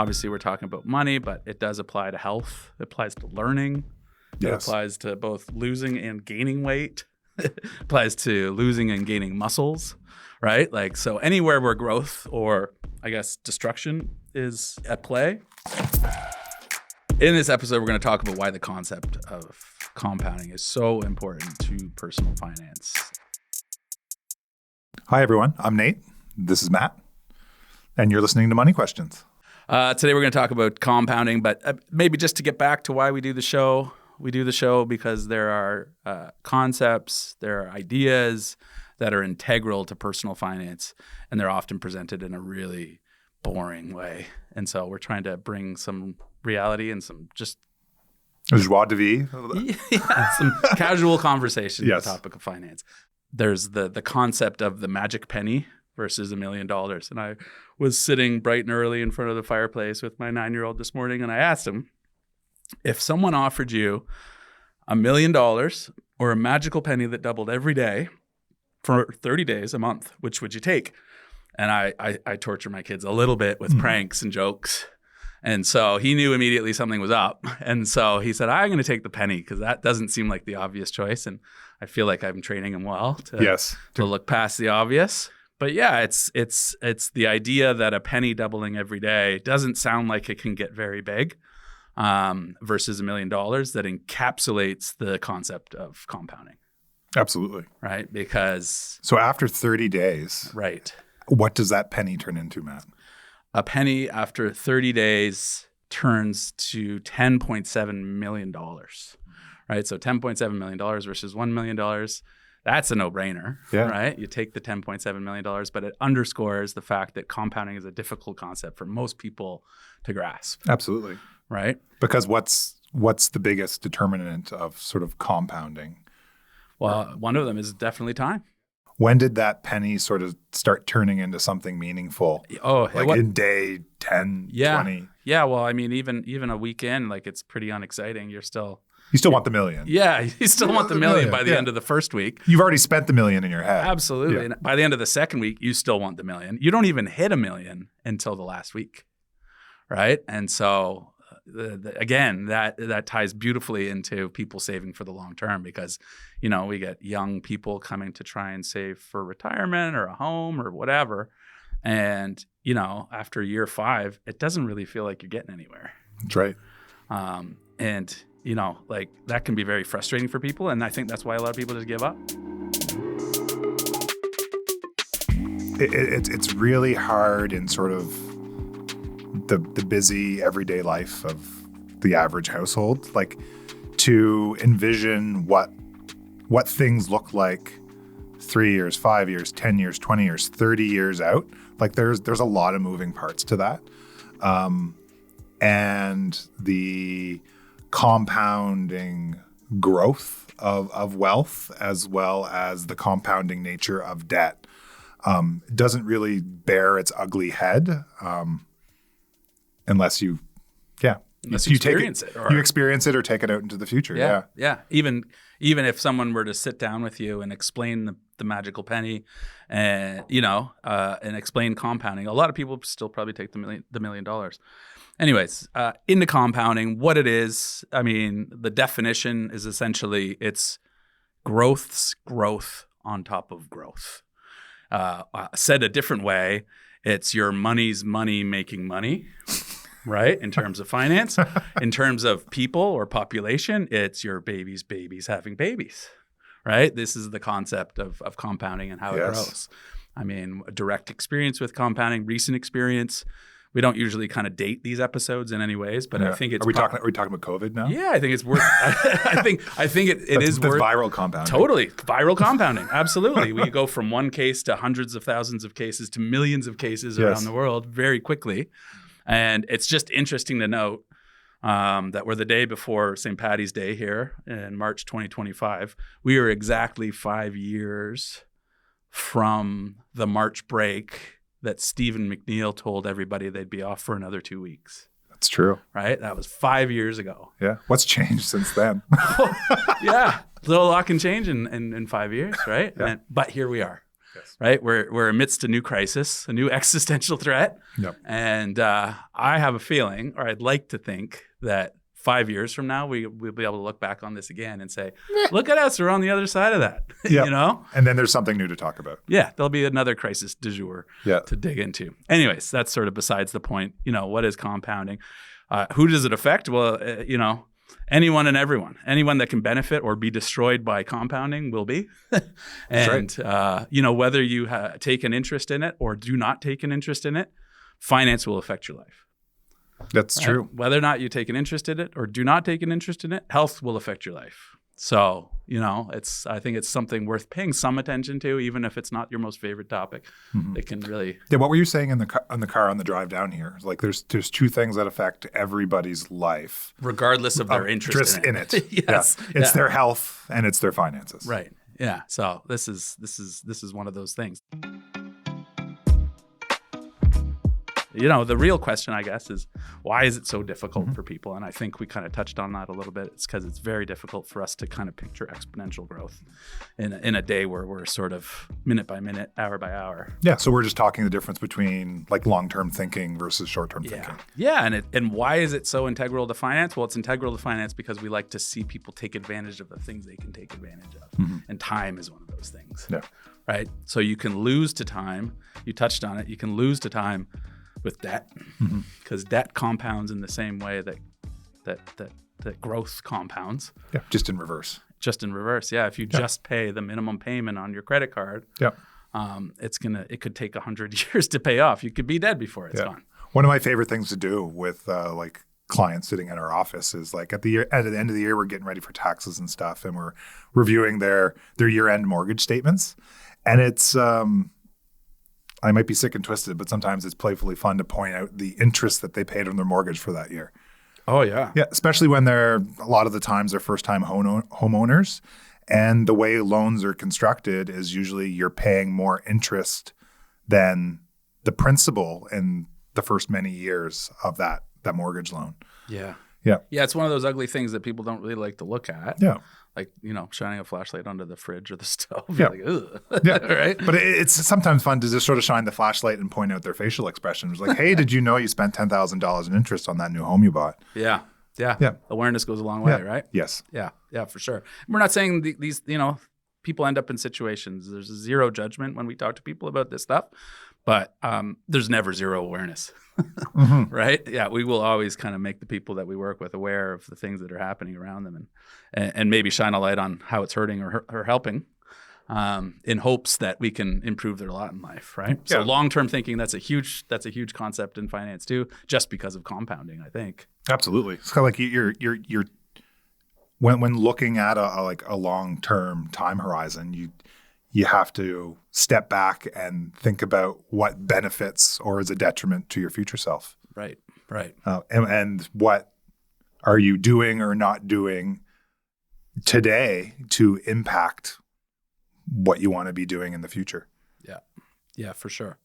Obviously, we're talking about money, but it does apply to health. It applies to learning. It applies to both losing and gaining weight. It applies to losing and gaining muscles, right? Like, so anywhere where growth or, I guess, destruction is at play. In this episode, we're going to talk about why the concept of compounding is so important to personal finance. Hi, everyone. I'm Nate. This is Matt. And you're listening to Money Questions. Today, we're going to talk about compounding, but maybe just to get back to why we do the show. We do the show because there are concepts, there are ideas that are integral to personal finance, and they're often presented in a really boring way. And so we're trying to bring some reality and some just joie de vivre. Some casual conversation Yes. on the topic of finance. There's the concept of the magic penny versus $1 million. And I was sitting bright and early in front of the fireplace with my 9-year-old this morning, and I asked him, if someone offered you $1 million or a magical penny that doubled every day for 30 days, a month, which would you take? And I torture my kids a little bit with pranks and jokes. And so he knew immediately something was up. And so he said, I'm going to take the penny because that doesn't seem like the obvious choice. And I feel like I'm training him well to look past the obvious. But yeah, it's the idea that a penny doubling every day doesn't sound like it can get very big versus $1 million that encapsulates the concept of compounding. Absolutely. Right? Because... So after 30 days, right. What does that penny turn into, Matt? A penny after 30 days turns to $10.7 million, right? So $10.7 million versus $1 million, that's a no-brainer, right? You take the $10.7 million, but it underscores the fact that compounding is a difficult concept for most people to grasp. Absolutely. Right? Because what's the biggest determinant of sort of compounding? Well, one of them is definitely time. When did that penny sort of start turning into something meaningful? In day 10, 20? Yeah, well, I mean, even a weekend, like it's pretty unexciting. You still want the million. Yeah, you still want the million by the end of the first week. You've already spent the million in your head. Absolutely. Yeah. And by the end of the second week, you still want the million. You don't even hit $1 million until the last week, right? And so... again, that ties beautifully into people saving for the long term because, we get young people coming to try and save for retirement or a home or whatever. And, after year 5, it doesn't really feel like you're getting anywhere. That's right. And, that can be very frustrating for people. And I think that's why a lot of people just give up. It's really hard in sort of the busy everyday life of the average household, like to envision what things look like 3 years, 5 years, 10 years, 20 years, 30 years out. Like there's a lot of moving parts to that. And the compounding growth of wealth as well as the compounding nature of debt doesn't really bear its ugly head. Unless you experience it or take it out into the future. Yeah. Even if someone were to sit down with you and explain the magical penny, and and explain compounding, a lot of people still probably take the $1 million. Anyways, into compounding, what it is, I mean, the definition is essentially it's growth's growth on top of growth. Said a different way, it's your money's money making money. Right? In terms of finance, in terms of people or population, it's your babies having babies, right? This is the concept of compounding and how it grows. I mean, a direct experience with compounding, recent experience. We don't usually kind of date these episodes in any ways, but I think it's... Are we talking about COVID now? Yeah, I think it's worth... I think it is worth... viral compounding. Totally. Viral compounding. Absolutely. We go from one case to hundreds of thousands of cases to millions of cases around the world very quickly. And it's just interesting to note that we're the day before St. Paddy's Day here in March 2025. We are exactly 5 years from the March break that Stephen McNeil told everybody they'd be off for another 2 weeks. That's true. Right? That was 5 years ago. Yeah. What's changed since then? Yeah. A lot can change in 5 years, right? Yeah. But here we are. Yes. right? We're amidst a new crisis, a new existential threat. Yep. And I have a feeling, or I'd like to think, that 5 years from now, we'll be able to look back on this again and say, look at us, we're on the other side of that, Yep. you know? And then there's something new to talk about. Yeah, there'll be another crisis du jour to dig into. Anyways, that's sort of besides the point. What is compounding? Who does it affect? Well, anyone and everyone. Anyone that can benefit or be destroyed by compounding will be. And, whether you take an interest in it or do not take an interest in it, finance will affect your life. That's true. Whether or not you take an interest in it or do not take an interest in it, health will affect your life. So, I think it's something worth paying some attention to, even if it's not your most favorite topic. It can really. Yeah. What were you saying in the car on the drive down here? Like, there's two things that affect everybody's life, regardless of their interest in it. Yes. Yeah. It's their health and it's their finances. Right. Yeah. So this is one of those things. The real question, I guess, is why is it so difficult for people? And I think we kind of touched on that a little bit. It's because it's very difficult for us to kind of picture exponential growth in a day where we're sort of minute by minute, hour by hour. Yeah. So we're just talking the difference between like long-term thinking versus short-term thinking. Yeah. And why is it so integral to finance? Well, it's integral to finance because we like to see people take advantage of the things they can take advantage of. And time is one of those things. Yeah. Right. So you can lose to time. You touched on it. You can lose to time with debt, because debt compounds in the same way that growth compounds. Yeah, just in reverse. Yeah. If you just pay the minimum payment on your credit card, it could take 100 years to pay off. You could be dead before it's gone. One of my favorite things to do with like clients sitting in our office is like at the end of the year, we're getting ready for taxes and stuff, and we're reviewing their year-end mortgage statements, and it's I might be sick and twisted, but sometimes it's playfully fun to point out the interest that they paid on their mortgage for that year. Oh, yeah. Yeah, especially when a lot of the times they're first-time homeowners. And the way loans are constructed is usually you're paying more interest than the principal in the first many years of that mortgage loan. Yeah. Yeah. Yeah, it's one of those ugly things that people don't really like to look at. Yeah. Like, shining a flashlight onto the fridge or the stove. Yeah. Like, ugh. Yeah. Right? But it's sometimes fun to just sort of shine the flashlight and point out their facial expressions. Like, hey, did you know you spent $10,000 in interest on that new home you bought? Yeah. Yeah. Awareness goes a long way, right? Yes. Yeah. Yeah, for sure. We're not saying these, people end up in situations. There's zero judgment when we talk to people about this stuff, but there's never zero awareness, right? Yeah, we will always kind of make the people that we work with aware of the things that are happening around them, and maybe shine a light on how it's hurting or helping, in hopes that we can improve their lot in life, right? Yeah. So long-term thinking, that's a huge concept in finance too, just because of compounding, I think. Absolutely. It's kind of like you're when looking at a long-term time horizon, you have to step back and think about what benefits or is a detriment to your future self. Right. And what are you doing or not doing today to impact what you want to be doing in the future. Yeah, for sure.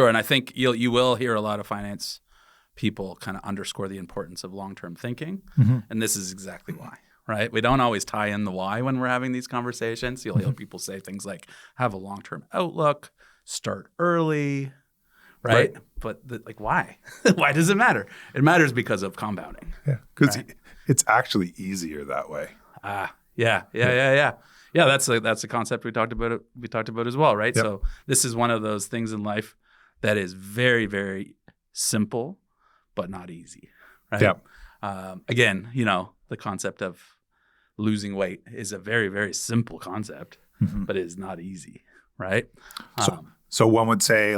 And I think you will hear a lot of finance people kind of underscore the importance of long-term thinking. And this is exactly why, right? We don't always tie in the why when we're having these conversations. You'll hear people say things like, have a long-term outlook, start early, right? But why? Why does it matter? It matters because of compounding. Yeah, because it's actually easier that way. Yeah. Yeah, that's a concept we talked about as well, right? Yep. So this is one of those things in life that is very, very simple, but not easy, right? Yeah. Again, the concept of losing weight is a very, very simple concept, but it is not easy, right? So one would say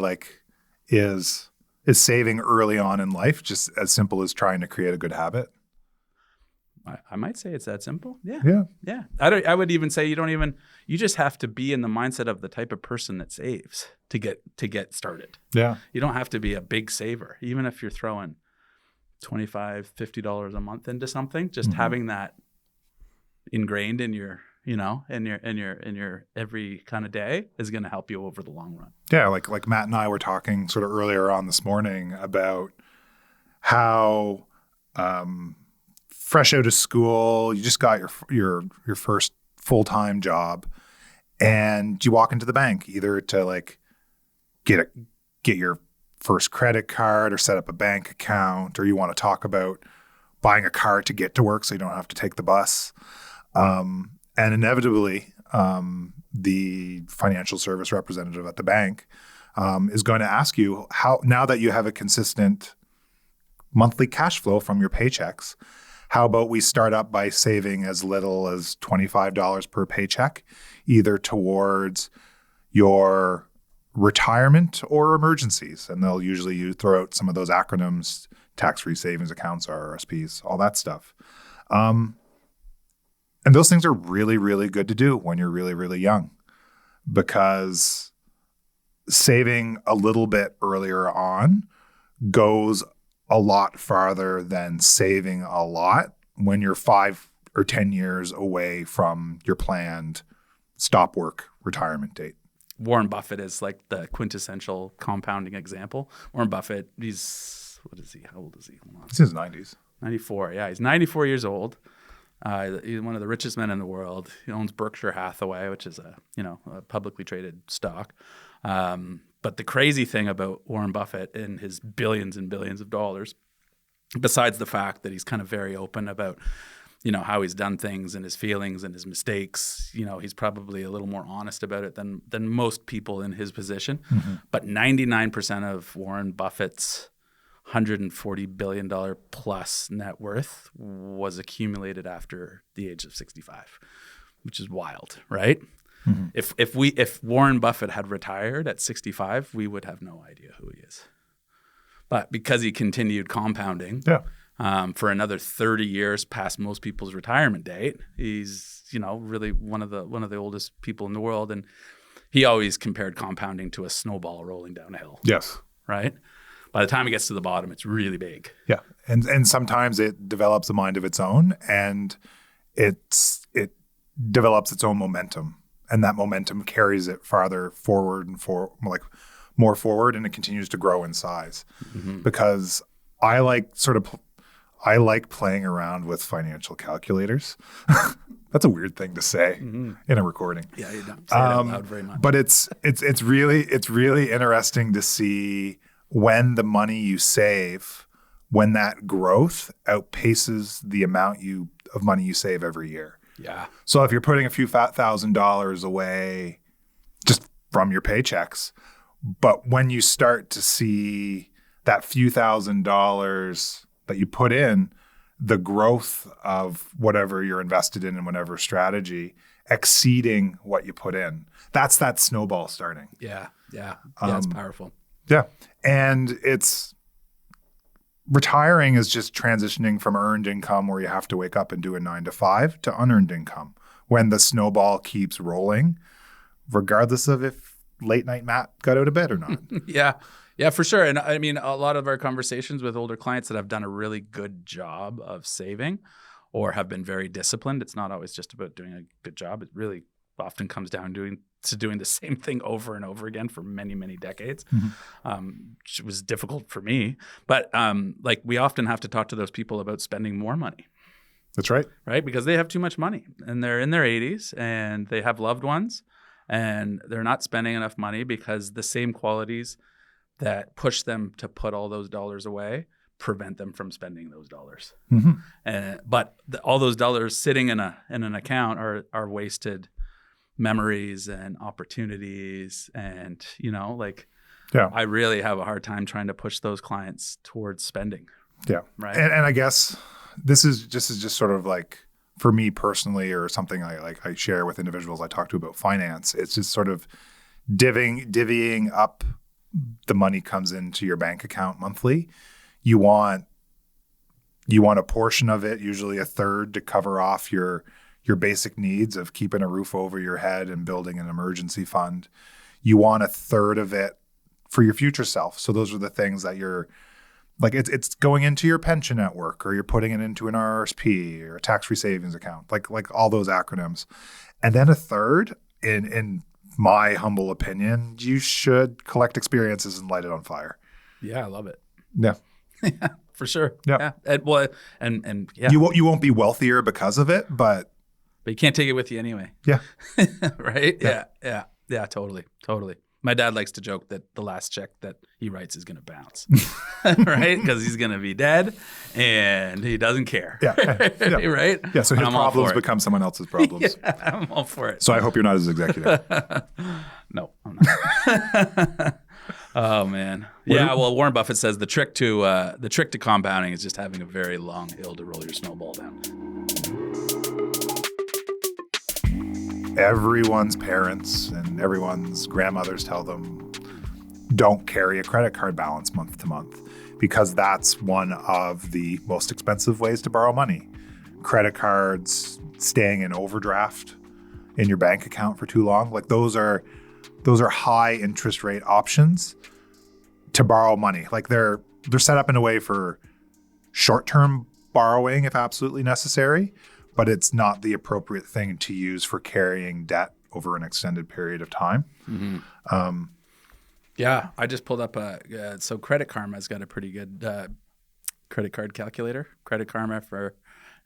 is saving early on in life just as simple as trying to create a good habit? I might say it's that simple. Yeah. I would even say you just have to be in the mindset of the type of person that saves to get started. Yeah. You don't have to be a big saver, even if you're throwing $25, $50 a month into something. Just having that ingrained in your, in your every kind of day is going to help you over the long run. Yeah, like Matt and I were talking sort of earlier on this morning about how fresh out of school, you just got your first full-time job, and you walk into the bank either to like get your first credit card or set up a bank account, or you want to talk about buying a car to get to work so you don't have to take the bus. And inevitably, the financial service representative at the bank is going to ask you, how, now that you have a consistent monthly cash flow from your paychecks, how about we start up by saving as little as $25 per paycheck, either towards your retirement or emergencies? And they'll usually throw out some of those acronyms: tax-free savings accounts, RRSPs, all that stuff. And those things are really, really good to do when you're really, really young, because saving a little bit earlier on goes a lot farther than saving a lot when you're 5 or 10 years away from your planned stop work retirement date. Warren Buffett is like the quintessential compounding example. Warren Buffett, what is he? How old is he? He's in his 90s. 94. Yeah, he's 94 years old. He's one of the richest men in the world. He owns Berkshire Hathaway, which is a publicly traded stock. But the crazy thing about Warren Buffett and his billions and billions of dollars, besides the fact that he's kind of very open about, how he's done things and his feelings and his mistakes, he's probably a little more honest about it than most people in his position. Mm-hmm. But 99% of Warren Buffett's $140 billion plus net worth was accumulated after the age of 65, which is wild, right? Mm-hmm. If Warren Buffett had retired at 65, we would have no idea who he is. But because he continued compounding for another 30 years past most people's retirement date, he's really one of the oldest people in the world. And he always compared compounding to a snowball rolling down a hill. Yes. Right? By the time it gets to the bottom, it's really big. Yeah. And sometimes it develops a mind of its own, and it develops its own momentum. And that momentum carries it farther forward and more forward, and it continues to grow in size. Mm-hmm. Because I like playing around with financial calculators. That's a weird thing to say in a recording. Yeah, you don't say it out loud very much. But it's really interesting to see when the money you save, when that growth outpaces the amount of money you save every year. Yeah. So if you're putting a few $1,000s away just from your paychecks, but when you start to see that few $1,000s that you put in, the growth of whatever you're invested in and whatever strategy exceeding what you put in, that's that snowball starting. Yeah. It's powerful. Yeah. And retiring is just transitioning from earned income, where you have to wake up and do a 9 to 5, to unearned income, when the snowball keeps rolling, regardless of if late night Matt got out of bed or not. Yeah, for sure. And I mean, a lot of our conversations with older clients that have done a really good job of saving or have been very disciplined, it's not always just about doing a good job. It really often comes down to doing the same thing over and over again for many, many decades, which was difficult for me. But we often have to talk to those people about spending more money. That's right. Right? Because they have too much money and they're in their 80s and they have loved ones and they're not spending enough money because the same qualities that push them to put all those dollars away prevent them from spending those dollars. Mm-hmm. But all those dollars sitting in an account are wasted memories and opportunities, and I really have a hard time trying to push those clients towards spending. Yeah. Right. And I guess this is just sort of like, for me personally, or something I share with individuals I talk to about finance, it's just sort of divvying up the money comes into your bank account monthly. You want a portion of it, usually a third, to cover off your basic needs of keeping a roof over your head and building an emergency fund. You want a third of it for your future self. So those are the things that you're like, it's going into your pension at work, or you're putting it into an RRSP or a tax-free savings account, like all those acronyms. And then a third, in my humble opinion, you should collect experiences and light it on fire. Yeah, I love it. Yeah. Yeah, for sure. Yeah. And yeah. You won't be wealthier because of it, but but you can't take it with you anyway. Yeah. Right? Yeah, totally. My dad likes to joke that the last check that he writes is going to bounce, right? Because he's going to be dead and he doesn't care. Yeah. Right? Yeah. So his problems become someone else's problems. Yeah, I'm all for it. So I hope you're not his executive. No, I'm not. Oh man. Yeah. Well, Warren Buffett says the trick to compounding is just having a very long hill to roll your snowball down. Everyone's parents and everyone's grandmothers tell them, don't carry a credit card balance month to month, because that's one of the most expensive ways to borrow money. Credit cards, staying in overdraft in your bank account for too long, like those are high interest rate options to borrow money. Like they're set up in a way for short-term borrowing if absolutely necessary, but it's not the appropriate thing to use for carrying debt over an extended period of time. Mm-hmm. Yeah, I just pulled up so Credit Karma's got a pretty good credit card calculator. Credit Karma, for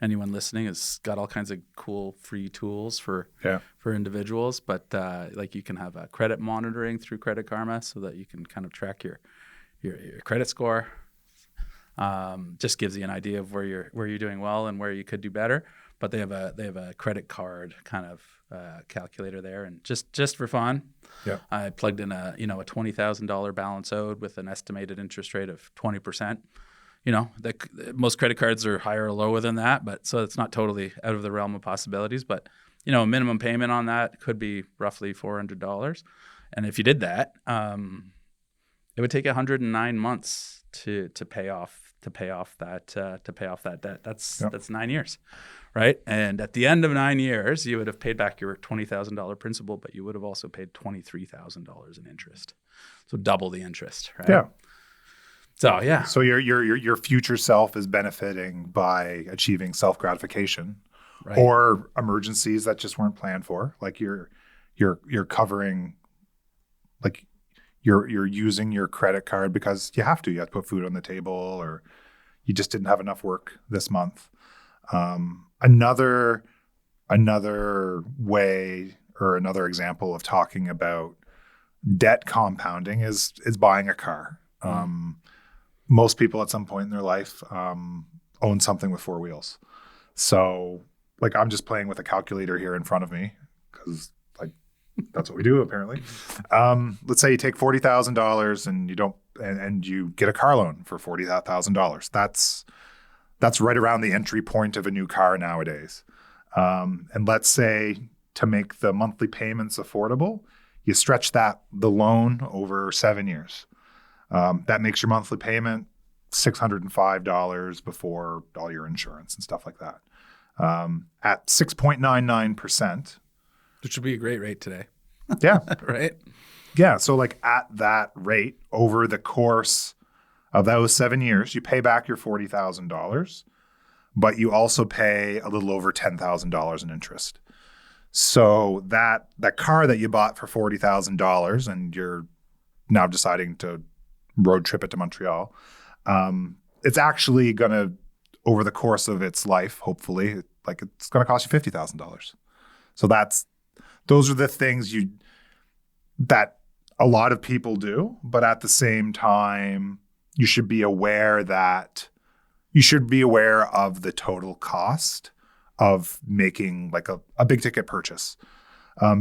anyone listening, has got all kinds of cool free tools for individuals. But like you can have a credit monitoring through Credit Karma so that you can kind of track your credit score. Just gives you an idea of where you're doing well and where you could do better. But they have a credit card kind of calculator there, and just for fun, I plugged in a $20,000 balance owed with an estimated interest rate of 20%. Most credit cards are higher or lower than that, but so it's not totally out of the realm of possibilities. But a minimum payment on that could be roughly $400, and if you did that, it would take 109 months to pay off that debt. That's 9 years, right? And at the end of 9 years, you would have paid back your $20,000 principal, but you would have also paid $23,000 in interest, so double the interest, right? Yeah. So yeah. So your future self is benefiting by achieving self-gratification, right, or emergencies that just weren't planned for. Like you're covering, like you're using your credit card because you have to put food on the table, or you just didn't have enough work this month. Another way, or another example of talking about debt compounding is buying a car. Most people at some point in their life own something with four wheels. So like I'm just playing with a calculator here in front of me because like that's what we do apparently. Let's say you take $40,000 and you get a car loan for $40,000. That's right around the entry point of a new car nowadays. And let's say to make the monthly payments affordable, you stretch the loan over 7 years. That makes your monthly payment $605 before all your insurance and stuff like that. At 6.99%. Which would be a great rate today. Yeah. Right? Yeah. So like at that rate, over the course of those 7 years, you pay back your $40,000, but you also pay a little over $10,000 in interest. So that car that you bought for $40,000 and you're now deciding to road trip it to Montreal, it's actually going to, over the course of its life, hopefully, like it's going to cost you $50,000. So those are the things that a lot of people do, but at the same time, you should be aware of the total cost of making like a big ticket purchase,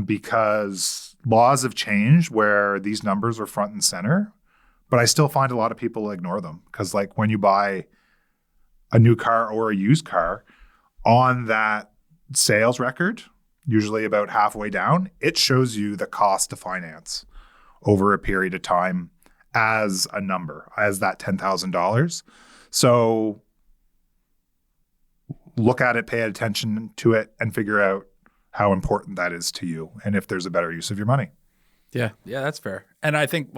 because laws have changed where these numbers are front and center, but I still find a lot of people ignore them because like when you buy a new car or a used car, on that sales record, usually about halfway down, it shows you the cost to finance over a period of time as a number, as that $10,000. So look at it, pay attention to it, and figure out how important that is to you and if there's a better use of your money. Yeah, that's fair. And I think,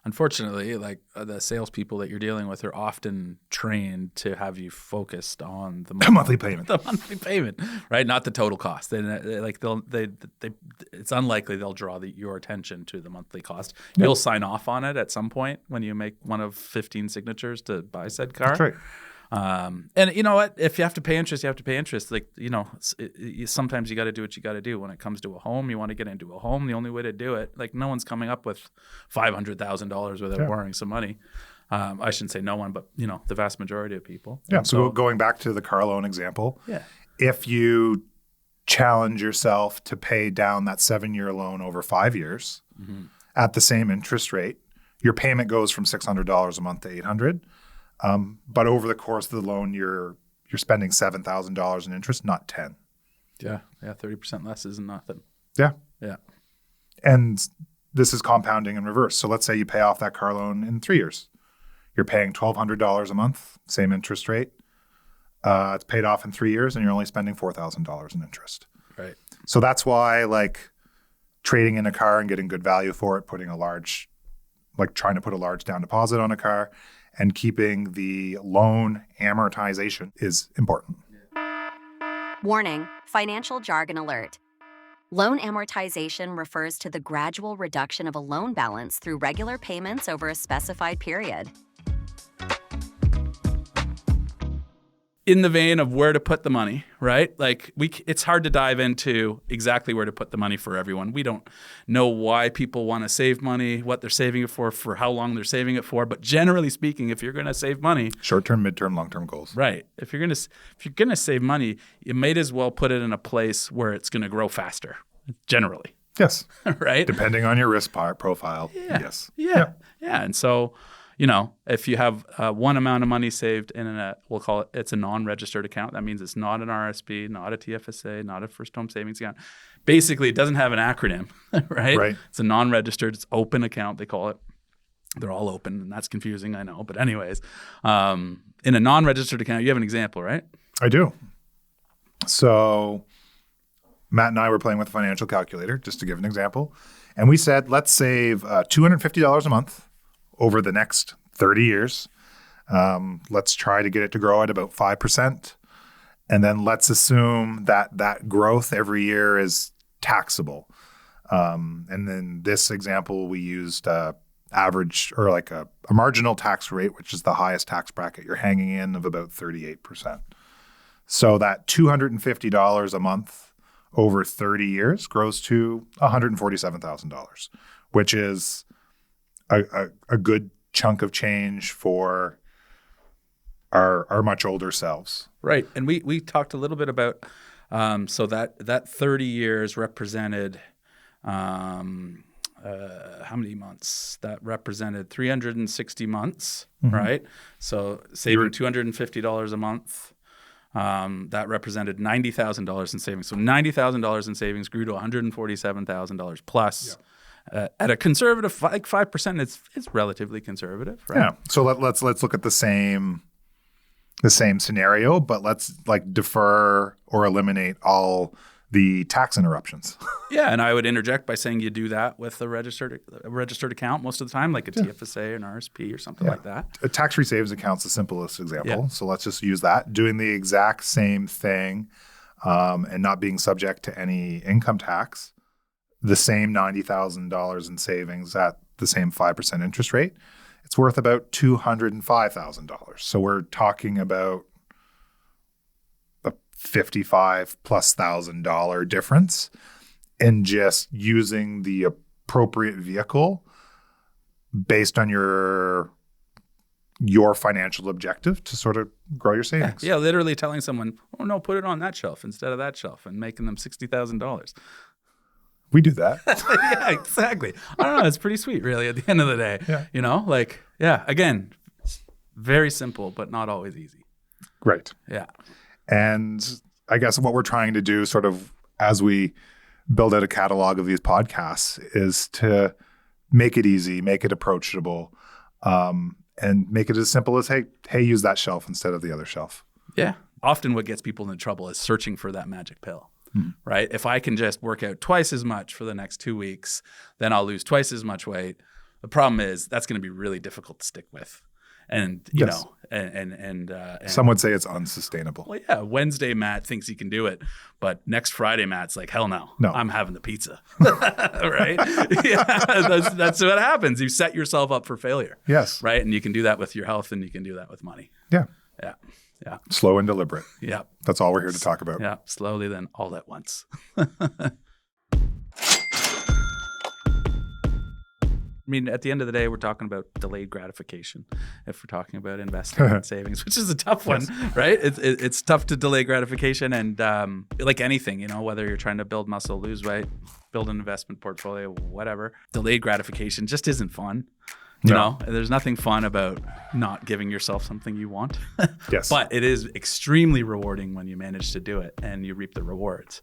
unfortunately, like the salespeople that you're dealing with are often trained to have you focused on the monthly payment. The monthly payment, right? Not the total cost. It's unlikely they'll draw your attention to the monthly cost. Yep. You'll sign off on it at some point when you make one of 15 signatures to buy said car. That's right. And you know what? If you have to pay interest, you have to pay interest. Like, sometimes you got to do what you got to do. When it comes to a home, you want to get into a home. The only way to do it, like, no one's coming up with $500,000 without borrowing some money. I shouldn't say no one, but the vast majority of people. Yeah. So going back to the car loan example, yeah, if you challenge yourself to pay down that 7-year loan over 5 years at the same interest rate, your payment goes from $600 a month to $800. But over the course of the loan, you're spending $7,000 in interest, not 10. Yeah. 30% less isn't nothing. Yeah. Yeah. And this is compounding in reverse. So let's say you pay off that car loan in 3 years. You're paying $1,200 a month, same interest rate. It's paid off in 3 years, and you're only spending $4,000 in interest. Right. So that's why, like, trading in a car and getting good value for it, trying to put a large down deposit on a car, and keeping the loan amortization is important. Warning, financial jargon alert. Loan amortization refers to the gradual reduction of a loan balance through regular payments over a specified period. In the vein of where to put the money, right? Like, it's hard to dive into exactly where to put the money for everyone. We don't know why people want to save money, what they're saving it for how long they're saving it for. But generally speaking, if you're going to save money, short-term, mid-term, long-term goals. Right. If you're going to save money, you might as well put it in a place where it's going to grow faster. Generally. Yes. Right. Depending on your risk profile. Yeah. Yes. Yeah. And so, if you have one amount of money saved in we'll call it's a non-registered account. That means it's not an RSP, not a TFSA, not a first home savings account. Basically, it doesn't have an acronym, right? Right. It's a non-registered, it's open account, they call it. They're all open, and that's confusing, I know. But anyways, in a non-registered account, you have an example, right? I do. So Matt and I were playing with a financial calculator, just to give an example. And we said, let's save $250 a month over the next 30 years. Let's try to get it to grow at about 5%. And then let's assume that growth every year is taxable. And then this example, we used average or like a marginal tax rate, which is the highest tax bracket you're hanging in, of about 38%. So that $250 a month over 30 years grows to $147,000, which is a good chunk of change for our much older selves. Right. And we talked a little bit about, so that 30 years represented, how many months? That represented 360 months, right? So saving $250 a month, that represented $90,000 in savings. So $90,000 in savings grew to $147,000 plus. Yeah. At a conservative, like 5%, it's relatively conservative, right? Yeah. So let's look at the same scenario, but let's defer or eliminate all the tax interruptions. Yeah, and I would interject by saying you do that with a registered account most of the time, like a TFSA or an RSP or something like that. A tax-free savings account's the simplest example. Yeah. So let's just use that. Doing the exact same thing and not being subject to any income tax. The same $90,000 in savings at the same 5% interest rate, it's worth about $205,000. So we're talking about a $55,000+ difference in just using the appropriate vehicle based on your financial objective to sort of grow your savings. Yeah, literally telling someone, oh no, put it on that shelf instead of that shelf, and making them $60,000. We do that. Yeah, exactly. I don't know. It's pretty sweet, really, at the end of the day. Yeah. Again, very simple, but not always easy. Right. Yeah. And I guess what we're trying to do sort of as we build out a catalog of these podcasts is to make it easy, make it approachable, and make it as simple as, hey, use that shelf instead of the other shelf. Yeah. Often what gets people into trouble is searching for that magic pill. Right? If I can just work out twice as much for the next 2 weeks, then I'll lose twice as much weight. The problem is that's going to be really difficult to stick with. And, you know, and some would say it's unsustainable. Well, yeah, Wednesday Matt thinks he can do it, but next Friday Matt's like, hell no, I'm having the pizza. Right? Yeah, that's what happens. You set yourself up for failure. Yes. Right? And you can do that with your health and you can do that with money. Yeah. Yeah. Yeah. Slow and deliberate. Yeah. That's all we're here to talk about. Yeah. Slowly, then all at once. I mean, at the end of the day, we're talking about delayed gratification. If we're talking about investing and savings, which is a tough one, right? It's tough to delay gratification, and like anything, whether you're trying to build muscle, lose weight, build an investment portfolio, whatever, delayed gratification just isn't fun. You know, there's nothing fun about not giving yourself something you want. Yes, but it is extremely rewarding when you manage to do it and you reap the rewards.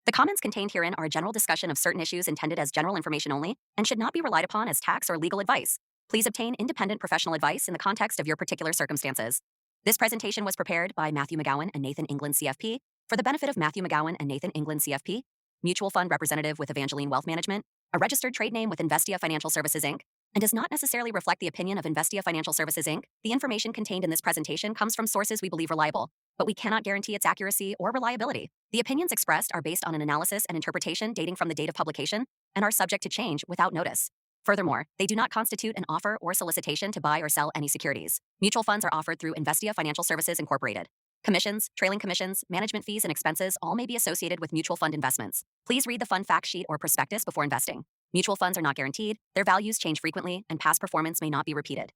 The comments contained herein are a general discussion of certain issues intended as general information only and should not be relied upon as tax or legal advice. Please obtain independent professional advice in the context of your particular circumstances. This presentation was prepared by Matthew McGowan and Nathan England CFP for the benefit of Matthew McGowan and Nathan England CFP, mutual fund representative with Evangeline Wealth Management, a registered trade name with Investia Financial Services Inc., and does not necessarily reflect the opinion of Investia Financial Services Inc. The information contained in this presentation comes from sources we believe reliable, but we cannot guarantee its accuracy or reliability. The opinions expressed are based on an analysis and interpretation dating from the date of publication and are subject to change without notice. Furthermore, they do not constitute an offer or solicitation to buy or sell any securities. Mutual funds are offered through Investia Financial Services Incorporated. Commissions, trailing commissions, management fees, and expenses all may be associated with mutual fund investments. Please read the fund fact sheet or prospectus before investing. Mutual funds are not guaranteed, their values change frequently, and past performance may not be repeated.